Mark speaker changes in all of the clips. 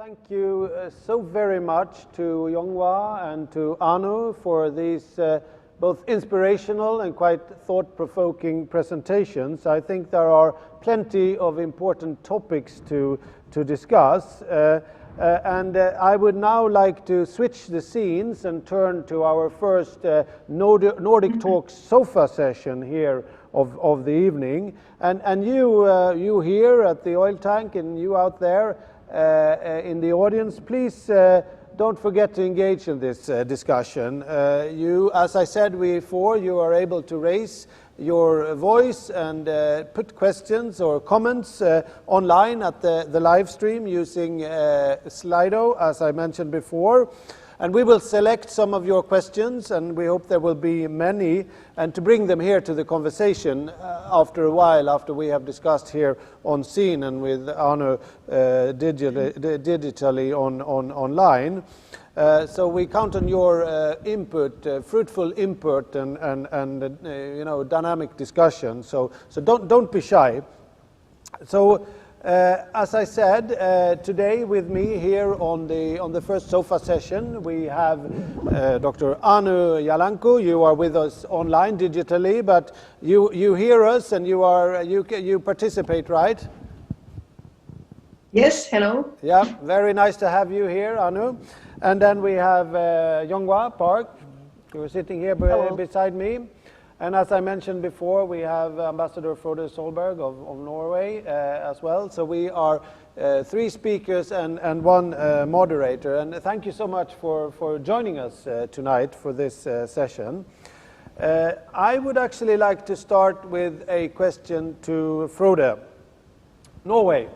Speaker 1: Thank you so very much to Jonghwa and to Anu for these both inspirational and quite thought-provoking presentations. I think there are plenty of important topics to discuss. And I would now like to switch the scenes and turn to our first Nordic Talks sofa session here of the evening. And you here at the oil tank and you out there in the audience, please don't forget to engage in this discussion. As I said before, you are able to raise your voice and put questions or comments online at the live stream using Slido, as I mentioned before. And we will select some of your questions, and we hope there will be many, and to bring them here to the conversation after a while, after we have discussed here on scene and with Anu digitally online. So we count on your input, fruitful input, and dynamic discussion. So don't be shy. So. As I said, today with me here on the first sofa session, we have Dr. Anu Jalanko. You are with us online digitally, but you hear us and you participate, right?
Speaker 2: Yes, hello.
Speaker 1: Yeah, very nice to have you here, Anu. And then we have Jonghwa Bhak, who is sitting here beside me. And as I mentioned before, we have Ambassador Frode Solberg of Norway as well. So we are three speakers and one moderator. And thank you so much for joining us tonight for this session. I would actually like to start with a question to Frode. Norway,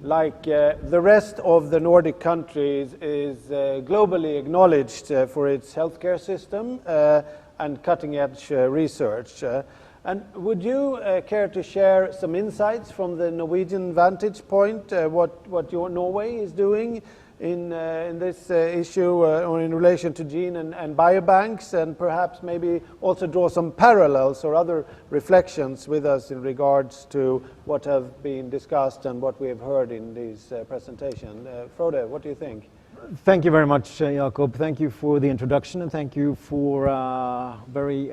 Speaker 1: like the rest of the Nordic countries, is globally acknowledged for its healthcare system and cutting-edge research. And would you care to share some insights from the Norwegian vantage point, what your Norway is doing in this issue or in relation to gene and biobanks, and perhaps maybe also draw some parallels or other reflections with us in regards to what have been discussed and what we have heard in these presentations. Frode, what do you think?
Speaker 3: Thank you very much, Jakob. Thank you for the introduction, and thank you for a very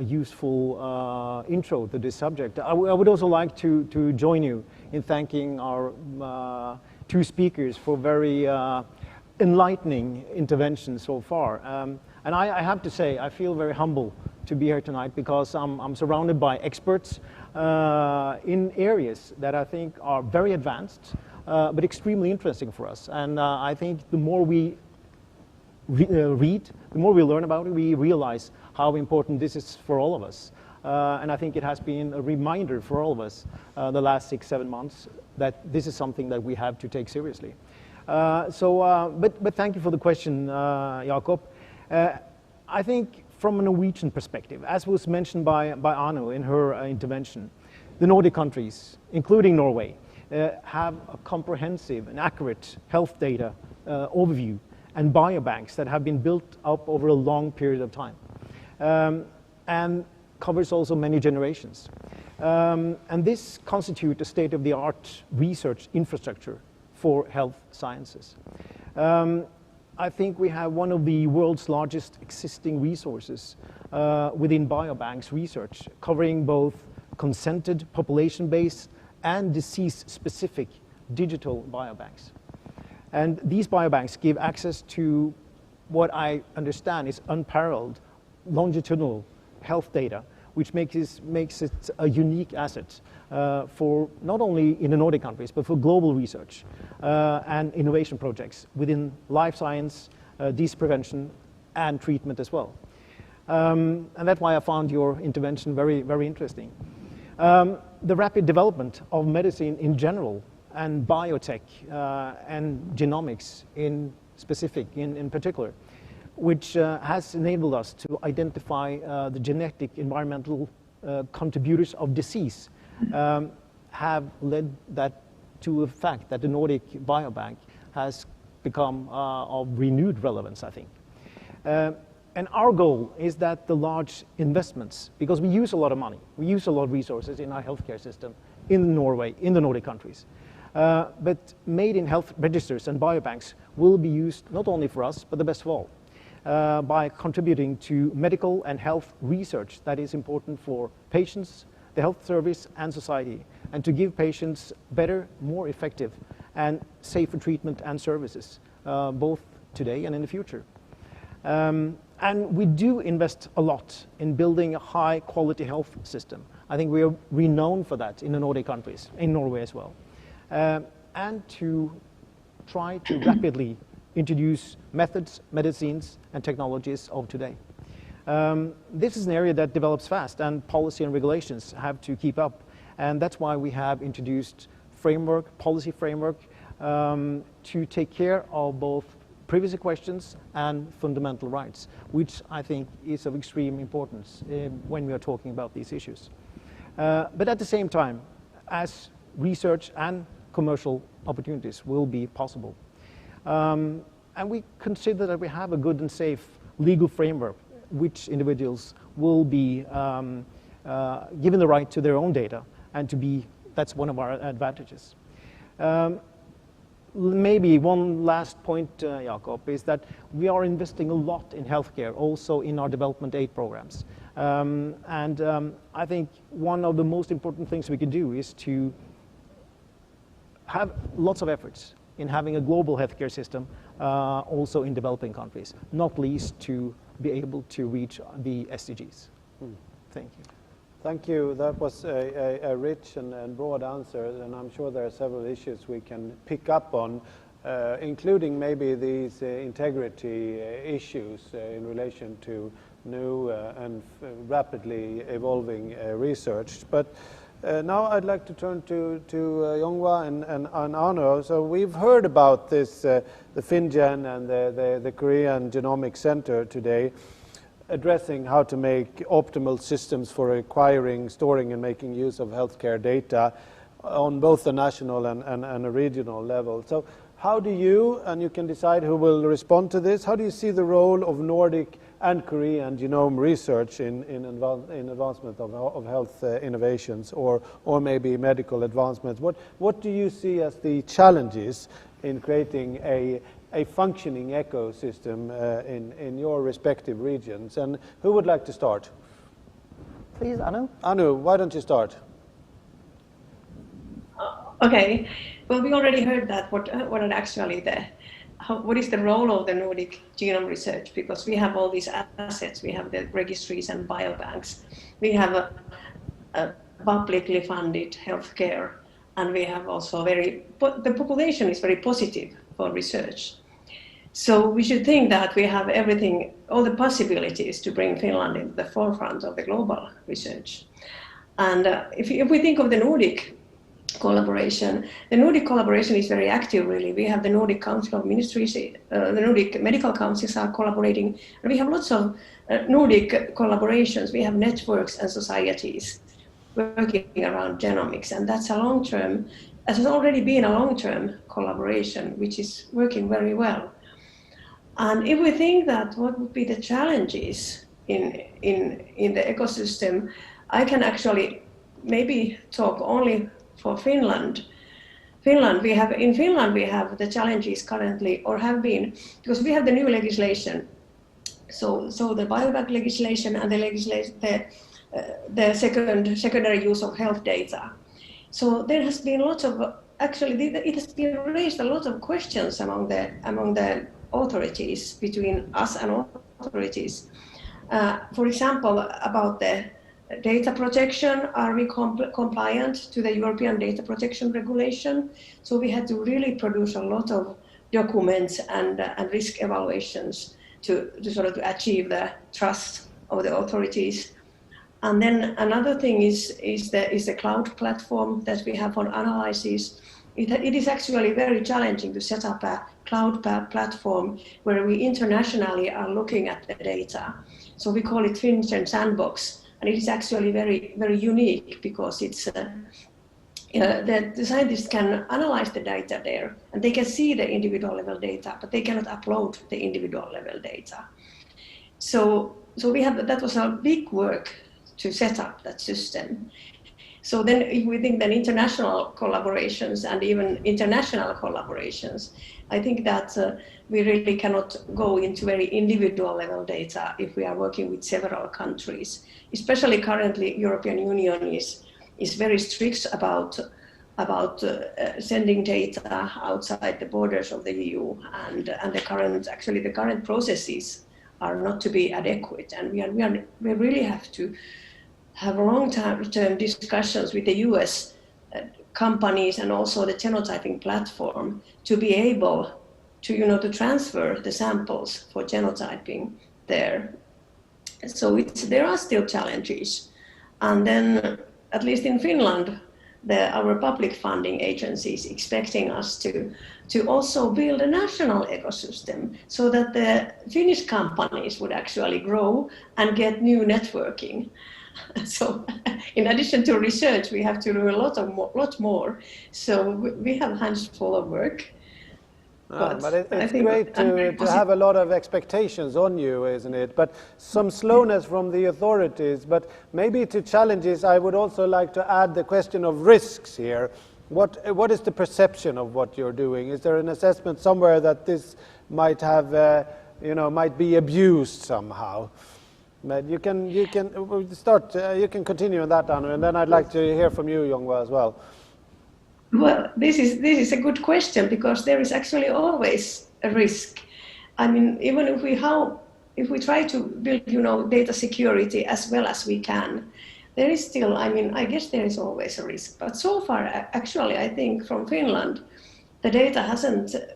Speaker 3: useful intro to this subject. I would also like to join you in thanking our two speakers for very enlightening interventions so far. And I have to say, I feel very humble to be here tonight because I'm surrounded by experts in areas that I think are very advanced, but extremely interesting for us. And I think the more we read, the more we learn about it, we realize how important this is for all of us. And I think it has been a reminder for all of us the last 6-7 months that this is something that we have to take seriously. But thank you for the question, Jakob. I think from a Norwegian perspective, as was mentioned by Anu in her intervention, the Nordic countries, including Norway, have a comprehensive and accurate health data overview and biobanks that have been built up over a long period of time and covers also many generations. And this constitutes a state-of-the-art research infrastructure for health sciences. I think we have one of the world's largest existing resources within biobanks research, covering both consented population-based and disease-specific digital biobanks. And these biobanks give access to what I understand is unparalleled longitudinal health data, which makes it a unique asset for not only in the Nordic countries, but for global research and innovation projects within life science, disease prevention, and treatment as well. And that's why I found your intervention very, very interesting. The rapid development of medicine in general and biotech and genomics in particular, which has enabled us to identify the genetic environmental contributors of disease, have led that to a fact that the Nordic Biobank has become of renewed relevance, I think. And our goal is that the large investments, because we use a lot of money, we use a lot of resources in our healthcare system in Norway, in the Nordic countries, But made in health registers and biobanks will be used not only for us, but the best of all, by contributing to medical and health research that is important for patients, the health service and society, and to give patients better, more effective and safer treatment and services, both today and in the future. And we do invest a lot in building a high quality health system. I think we are renowned for that in the Nordic countries, in Norway as well. And to try to rapidly introduce methods, medicines and technologies of today. This is an area that develops fast, and policy and regulations have to keep up. And that's why we have introduced policy framework, to take care of both privacy questions and fundamental rights, which I think is of extreme importance when we are talking about these issues. But at the same time, as research and commercial opportunities will be possible. And we consider that we have a good and safe legal framework which individuals will be given the right to their own data, and that's one of our advantages. Maybe one last point, Jakob, is that we are investing a lot in healthcare, also in our development aid programs. I think one of the most important things we can do is to have lots of efforts in having a global healthcare system, also in developing countries, not least to be able to reach the SDGs. Thank you.
Speaker 1: Thank you. That was a rich and broad answer, and I'm sure there are several issues we can pick up on, including maybe these integrity issues in relation to new and rapidly evolving research. But now I'd like to turn to Jonghwa and Anu. So we've heard about this, the FinGen and the Korean Genomics Center today, addressing how to make optimal systems for acquiring, storing and making use of healthcare data on both the national and a regional level. So how do you, and you can decide who will respond to this, how do you see the role of Nordic and Korean genome research in advancement of health innovations or maybe medical advancements? What do you see as the challenges in creating a functioning ecosystem in your respective regions? And who would like to start?
Speaker 2: Please, Anu.
Speaker 1: Anu, why don't you start?
Speaker 4: Okay. Well, we already heard that. What is the role of the Nordic genome research? Because we have all these assets. We have the registries and biobanks. We have a publicly funded healthcare, and we have also the population is very positive for research. So we should think that we have everything, all the possibilities to bring Finland into the forefront of the global research. And if we think of the Nordic collaboration is very active, really. We have the Nordic Council of Ministries, the Nordic medical councils are collaborating, and we have lots of Nordic collaborations. We have networks and societies working around genomics, and that's a long-term, it has already been a long-term collaboration, which is working very well. And if we think that what would be the challenges in the ecosystem, I can actually maybe talk only for Finland. In Finland we have the challenges currently, or have been, because we have the new legislation. So the biobank legislation and the secondary use of health data. So there has been lots of, actually it has been raised a lot of questions among the authorities, between us and authorities. For example, about the data protection, are we compliant to the European data protection regulation? So we had to really produce a lot of documents and risk evaluations to sort of achieve the trust of the authorities. And then another thing is the cloud platform that we have for analysis. It is actually very challenging to set up a cloud platform where we internationally are looking at the data. So we call it FinGen Sandbox, and it is actually very, very unique because it's the scientists can analyze the data there, and they can see the individual level data, but they cannot upload the individual level data. So we have, that was a big work to set up that system. So then if we think that international collaborations and even international collaborations, I think that we really cannot go into very individual level data if we are working with several countries. Especially currently, European Union is very strict about sending data outside the borders of the EU, and the current processes are not to be adequate, and we really have to have long-term discussions with the US companies and also the genotyping platform to be able to to transfer the samples for genotyping there. So there are still challenges, and then at least in Finland, our public funding agencies expecting us to also build a national ecosystem so that the Finnish companies would actually grow and get new networking. So in addition to research, we have to do a lot more. So we have hands full of work.
Speaker 1: But it's great to have a lot of expectations on you, isn't it? But some slowness from the authorities. But maybe to challenges, I would also like to add the question of risks here. What is the perception of what you're doing? Is there an assessment somewhere that this might have, might be abused somehow? But you can start. You can continue on that, Anu, and then I'd like to hear from you, Jonghwa, as well.
Speaker 4: Well, this is a good question, because there is actually always a risk. I mean, even if we try to build data security as well as we can, there is still, I guess there is always a risk. But so far, actually, I think from Finland, the data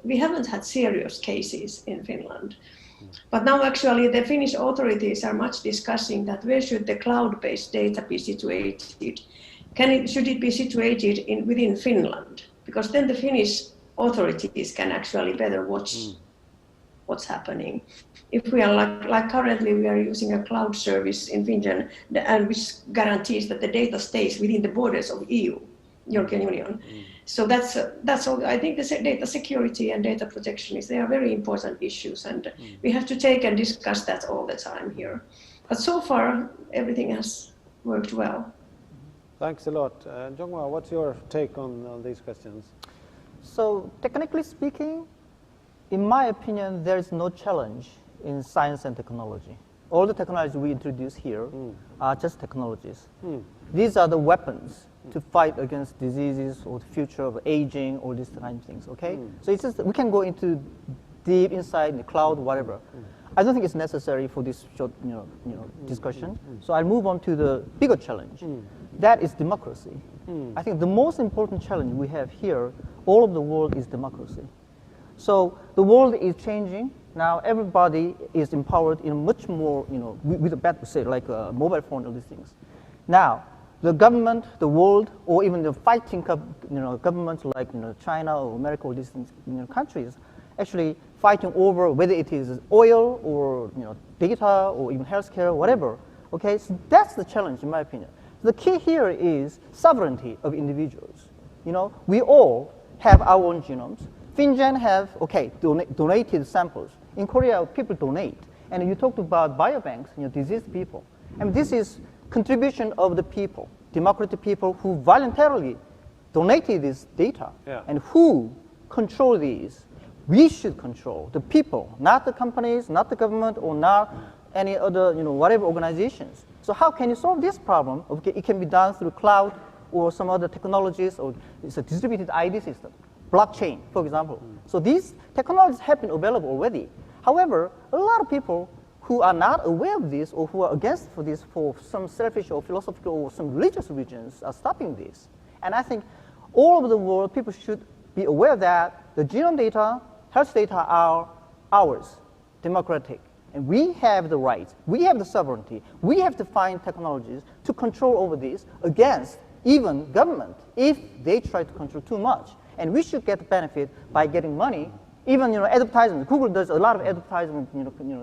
Speaker 4: we haven't had serious cases in Finland. But now actually the Finnish authorities are much discussing that where should the cloud-based data be situated? Should it be situated within Finland? Because then the Finnish authorities can actually better watch what's happening. If we are like currently we are using a cloud service in Finland, and which guarantees that the data stays within the borders of EU, European Union. So that's all. I think the data security and data protection they are very important issues, and we have to take and discuss that all the time here. But so far, everything has worked well.
Speaker 1: Thanks a lot. Jonghwa, what's your take on these questions?
Speaker 2: So technically speaking, in my opinion, there is no challenge in science and technology. All the technologies we introduce here are just technologies. These are the weapons to fight against diseases or the future of aging, all these kind of things, okay? So it's just, we can go into deep inside in the cloud, whatever. I don't think it's necessary for this short discussion. So I'll move on to the bigger challenge. That is democracy. I think the most important challenge we have here, all of the world, is democracy. So the world is changing. Now everybody is empowered in much more, with a better say, like a mobile phone, all these things. Now, the government, the world, or even the fighting governments like China or America or these countries, actually fighting over whether it is oil or data or even healthcare, whatever. Okay, so that's the challenge in my opinion. The key here is sovereignty of individuals. We all have our own genomes. Finland have donated samples. In Korea, people donate, and you talked about biobanks, diseased people. And this is contribution of the people, democratic people who voluntarily donated this data, and who control these. We should control the people, not the companies, not the government, or not any other, whatever organizations. So how can you solve this problem? Okay, it can be done through cloud or some other technologies, or it's a distributed ID system, blockchain, for example. So these technologies have been available already. However, a lot of people who are not aware of this or who are against for this for some selfish or philosophical or some religious reasons are stopping this. And I think all over the world, people should be aware that the genome data, health data are ours, democratic. And we have the rights, we have the sovereignty, we have to find technologies to control over this against even government if they try to control too much. And we should get the benefit by getting money. Even advertisement. Google does a lot of advertisement.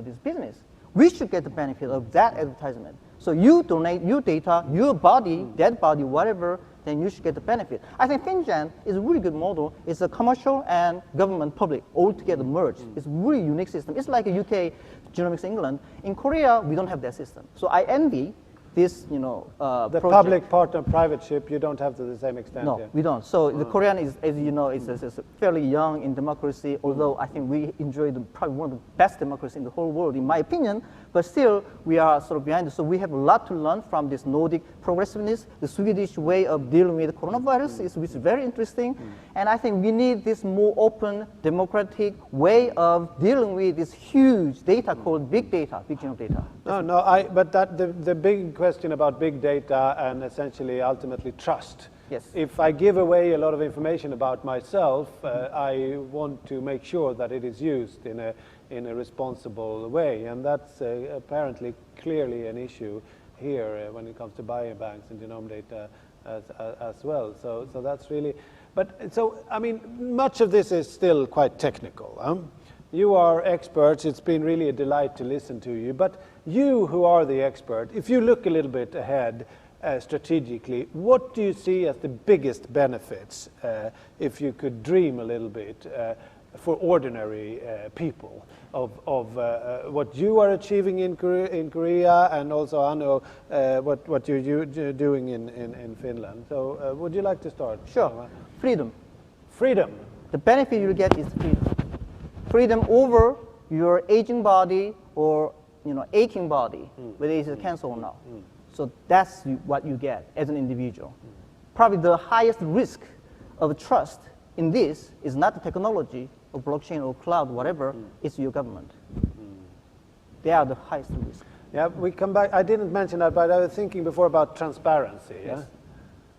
Speaker 2: This business. We should get the benefit of that advertisement. So you donate your data, your body, dead body, whatever, then you should get the benefit. I think Finland is a really good model. It's a commercial and government public all together merged. It's a really unique system. It's like a UK Genomics England. In Korea, we don't have that system. So I envy this,
Speaker 1: the
Speaker 2: project.
Speaker 1: public partnership, you don't have to the same extent.
Speaker 2: No,
Speaker 1: yeah.
Speaker 2: we don't. So the Korean is, as you know, is fairly young in democracy, although I think we enjoy probably one of the best democracy in the whole world, in my opinion, but still we are sort of behind. So we have a lot to learn from this Nordic progressiveness. The Swedish way of dealing with coronavirus is very interesting. And I think we need this more open, democratic way of dealing with this huge data called big data, big genome data.
Speaker 1: But the big question about big data and essentially ultimately trust.
Speaker 2: Yes.
Speaker 1: If I give away a lot of information about myself, I want to make sure that it is used in a responsible way, and that's apparently clearly an issue here when it comes to biobanks and genome data as well. So that's really, but so I mean, much of this is still quite technical. You are experts. It's been really a delight to listen to you. But you who are the expert, if you look a little bit ahead strategically, what do you see as the biggest benefits, if you could dream a little bit, for ordinary people of what you are achieving in Korea and also, Anu, what you're doing in Finland? So would you like to start?
Speaker 2: Sure. Freedom.
Speaker 1: Freedom.
Speaker 2: The benefit you get is freedom. Freedom over your aging body or aching body, whether it's a cancer or not. So that's what you get as an individual. Probably the highest risk of trust in this is not the technology or blockchain or cloud, whatever, it's your government. They are the highest risk.
Speaker 1: Yeah, we come back. I didn't mention that, but I was thinking before about transparency.
Speaker 2: Yes.
Speaker 1: Yeah?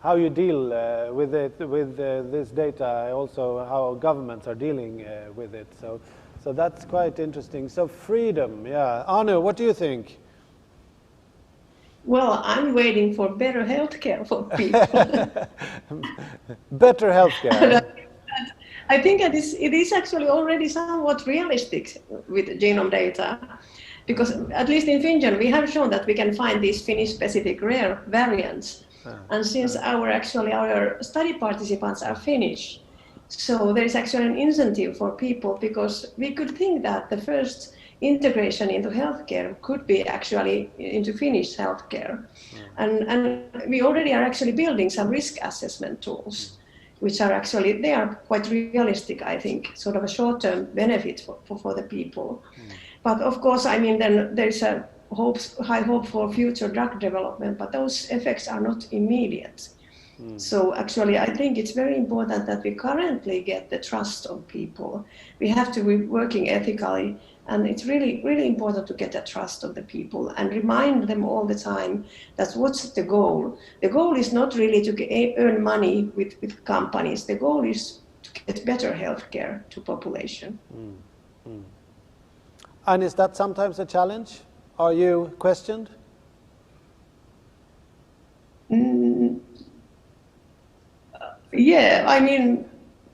Speaker 1: How you deal with it, with this data, also how governments are dealing with it. So that's quite interesting. So freedom, yeah. Anu, what do you think?
Speaker 4: Well, I'm waiting for better healthcare for people.
Speaker 1: Better healthcare.
Speaker 4: I think it is actually already somewhat realistic with genome data, because at least in Finland we have shown that we can find these Finnish-specific rare variants. And since our study participants are Finnish, so there is actually an incentive for people, because we could think that the first integration into healthcare could be actually into Finnish healthcare. And we already are actually building some risk assessment tools, which are actually, they are quite realistic, I think, sort of a short-term benefit for the people. But of course, I mean, then there's a high hope for future drug development, but those effects are not immediate. So actually, I think it's very important that we currently get the trust of people. We have to be working ethically, and it's really, really important to get the trust of the people and remind them all the time that what's the goal? The goal is not really to earn money with companies. The goal is to get better healthcare to population.
Speaker 1: And is that sometimes a challenge? Are you questioned?
Speaker 4: Yeah, I mean,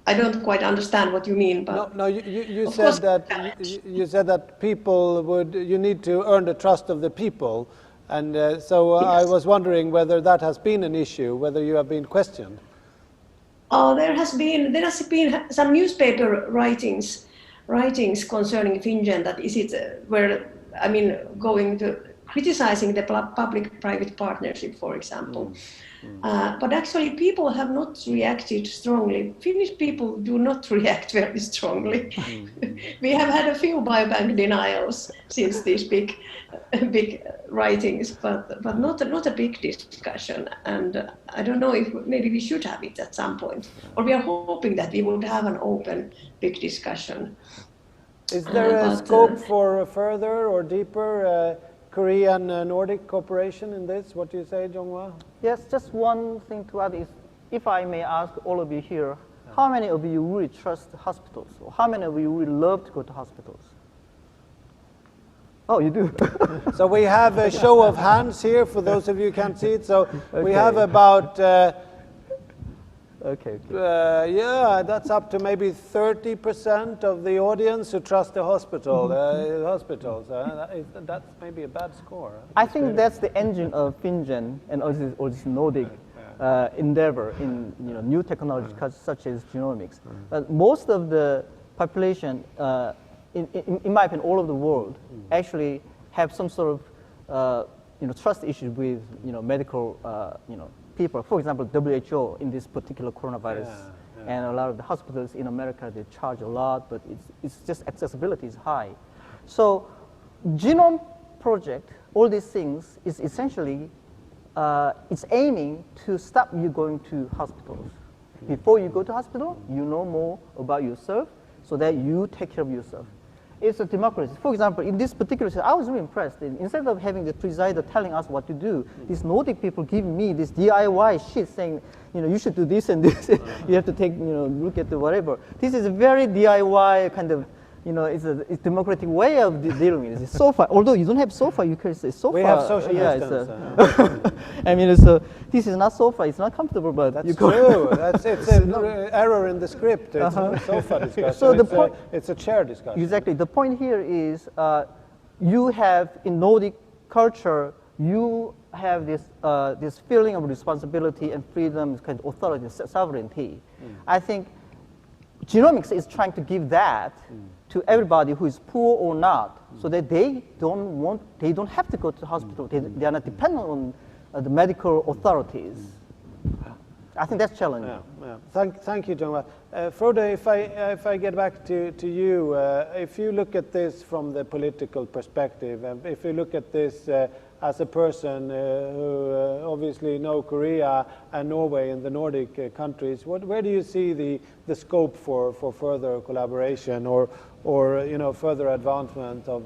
Speaker 4: I don't quite understand what you mean, but
Speaker 1: No, you said that you said that people you need to earn the trust of the people, and so
Speaker 4: Yes.
Speaker 1: I was wondering whether that has been an issue, whether you have been questioned.
Speaker 4: there has been some newspaper writings concerning Finland, that is it going to criticizing the public-private partnership, for example. But actually, people have not reacted strongly. Finnish people do not react very strongly. We have had a few biobank denials since these big writings, but not a big discussion. And I don't know if maybe we should have it at some point, or we are hoping that we would have an open, big discussion.
Speaker 1: Is there a scope for further or deeper Korean Nordic cooperation in this? What do you say, Jonghwa?
Speaker 2: Yes, just one thing to add is, if I may ask all of you here, how many of you really trust hospitals? Or how many of you really love to go to hospitals? Oh, you do?
Speaker 1: So we have a show of hands here, for those of you who can't see it. So we have about...
Speaker 2: Okay.
Speaker 1: yeah, that's up to maybe 30% of the audience who trust the hospitals. That's maybe a bad score.
Speaker 2: I think that's the engine of Finland and all this Nordic endeavor in new technologies such as genomics. But most of the population, in my opinion, all of the world, actually have some sort of trust issues with medical people. For example, WHO in this particular coronavirus, and a lot of the hospitals in America, they charge a lot, but it's just accessibility is high. So Genome project, all these things is essentially it's aiming to stop you going to hospitals. Before you go to hospital, you know more about yourself so that you take care of yourself. It's a democracy. For example, in this particular case, I was really impressed. Instead of having the presider telling us what to do, these Nordic people give me this DIY shit saying, you should do this and this. You have to take, look at the whatever. This is a very DIY kind of, it's a democratic way of dealing with it. It's sofa. Although you don't have sofa, you can say sofa.
Speaker 1: We have social distance.
Speaker 2: I mean, this is not sofa. It's not comfortable, but
Speaker 1: that's true. It's an error in the script. It's not a sofa discussion. So it's a chair discussion.
Speaker 2: Exactly. The point here is you have in Nordic culture, you have this feeling of responsibility and freedom, kind of authority, sovereignty. I think genomics is trying to give that to everybody who is poor or not, so that they don't have to go to the hospital. They are not dependent on the medical authorities. I think that's challenging.
Speaker 1: Thank you, Jonghwa. Frode, if I get back to you, if you look at this from the political perspective, and if you look at this as a person who obviously know Korea and Norway and the Nordic countries, where do you see the scope for further collaboration or further advancement of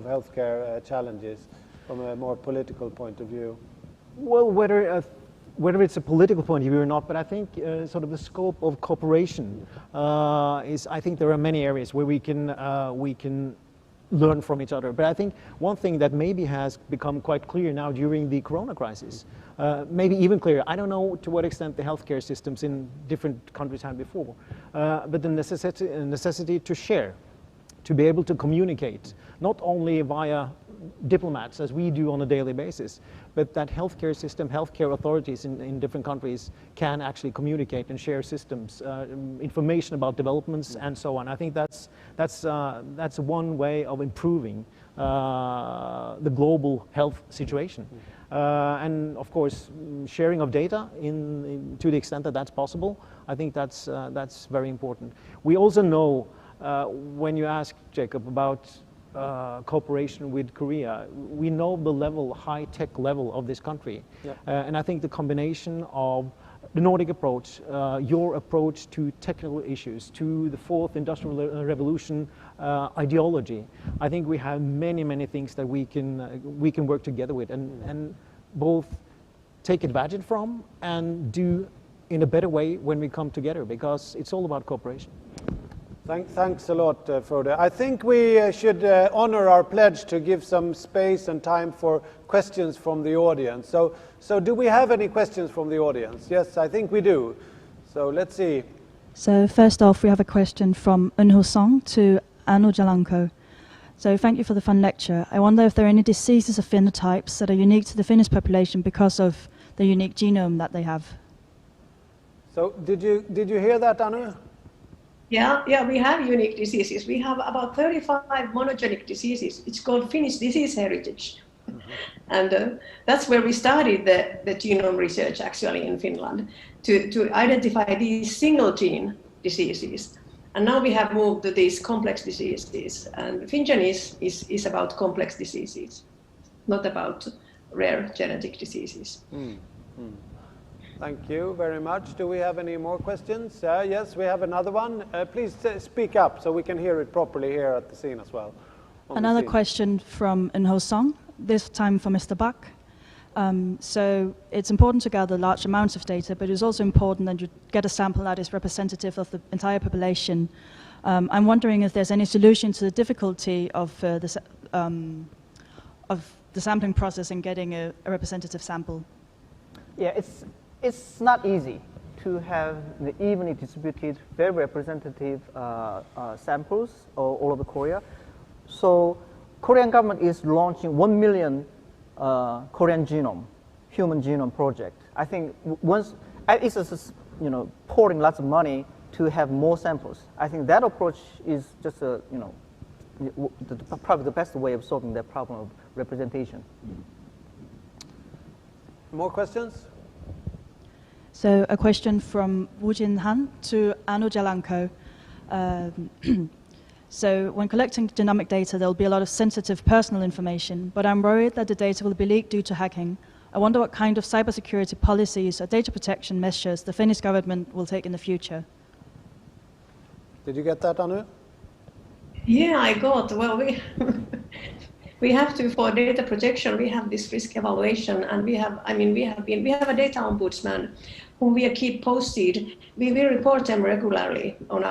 Speaker 1: healthcare challenges from a more political point of view?
Speaker 3: Well, whether it's a political point of view or not, but I think sort of the scope of cooperation is, I think there are many areas where we can learn from each other. But I think one thing that maybe has become quite clear now during the corona crisis, maybe even clearer, I don't know to what extent the healthcare systems in different countries had before, but the necessity to share, to be able to communicate, not only via diplomats as we do on a daily basis, but that healthcare system, healthcare authorities in different countries can actually communicate and share systems, information about developments and so on. I think that's one way of improving the global health situation. And of course, sharing of data to the extent that that's possible, I think that's very important. We also know, when you ask Jakob about cooperation with Korea, we know the high-tech level of this country. And I think the combination of the Nordic approach, your approach to technical issues, to the fourth industrial revolution ideology, I think we have many things that we can work together with and both take advantage from and do in a better way when we come together, because it's all about cooperation.
Speaker 1: Thanks a lot, Frode. I think we should honor our pledge to give some space and time for questions from the audience. So do we have any questions from the audience? Yes, I think we do. So let's see.
Speaker 5: So first off, we have a question from Unho Song to Anu Jalanko. So thank you for the fun lecture. I wonder if there are any diseases or phenotypes that are unique to the Finnish population because of the unique genome that they have. So
Speaker 1: did you hear that, Anu?
Speaker 4: Yeah, we have unique diseases. We have about 35 monogenic diseases. It's called Finnish disease heritage. And that's where we started the genome research actually in Finland, to identify these single gene diseases. And now we have moved to these complex diseases. And FinGen is about complex diseases, not about rare genetic diseases.
Speaker 1: Thank you very much. Do we have any more questions? Yes, we have another one. Please speak up so we can hear it properly here at the scene as well.
Speaker 5: Another question from Unho Song, this time for Mr. Bhak. So it's important to gather large amounts of data, but it's also important that you get a sample that is representative of the entire population. I'm wondering if there's any solution to the difficulty of the sampling process and getting a representative sample.
Speaker 2: Yeah, it's not easy to have the evenly distributed, very representative samples all over Korea. So Korean government is launching 1 million Korean genome, human genome project. I think once it's just, pouring lots of money to have more samples. I think that approach is just probably the best way of solving that problem of representation.
Speaker 1: More questions?
Speaker 5: So a question from Wujin Han to Anu Jalanko. So when collecting genomic data, there'll be a lot of sensitive personal information, but I'm worried that the data will be leaked due to hacking. I wonder what kind of cybersecurity policies or data protection measures the Finnish government will take in the future.
Speaker 1: Did you get that, Anu?
Speaker 4: Yeah, I got. Well, we have to, for data protection, we have this risk evaluation, and we have a data ombudsman whom we keep posted. We will report them regularly on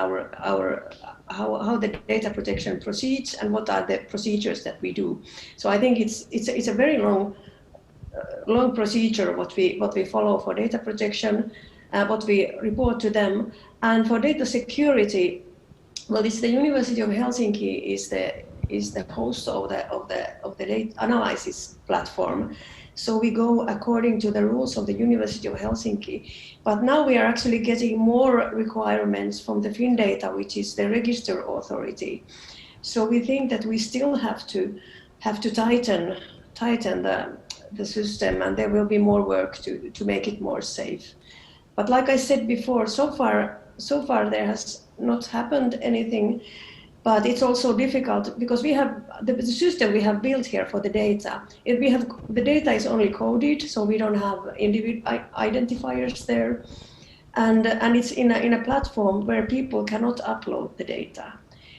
Speaker 4: how the data protection proceeds and what are the procedures that we do. So I think it's a very long procedure what we follow for data protection, what we report to them, and for data security. Well, it's the University of Helsinki is the host of the data analysis platform. So we go according to the rules of the University of Helsinki. But now we are actually getting more requirements from the FinData, which is the register authority. So we think that we still have to tighten the system, and there will be more work to make it more safe. But like I said before, so far there has not happened anything. But it's also difficult because we have the system we have built here for the data. The data is only coded, so we don't have individual identifiers there, and it's in a platform where people cannot upload the data.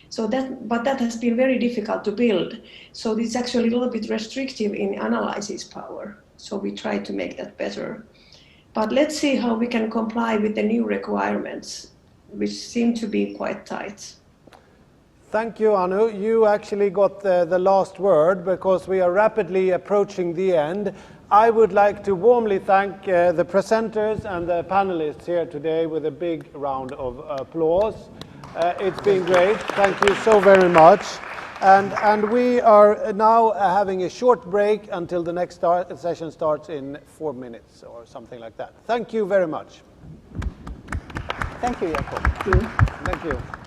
Speaker 4: So that has been very difficult to build. So it's actually a little bit restrictive in analysis power. So we try to make that better. But let's see how we can comply with the new requirements, which seem to be quite tight.
Speaker 1: Thank you, Anu. You actually got the last word because we are rapidly approaching the end. I would like to warmly thank the presenters and the panelists here today with a big round of applause. It's been great. Thank you so very much. And we are now having a short break until the next session starts in 4 minutes or something like that. Thank you very much.
Speaker 2: Thank you, Jakob.
Speaker 1: Thank you.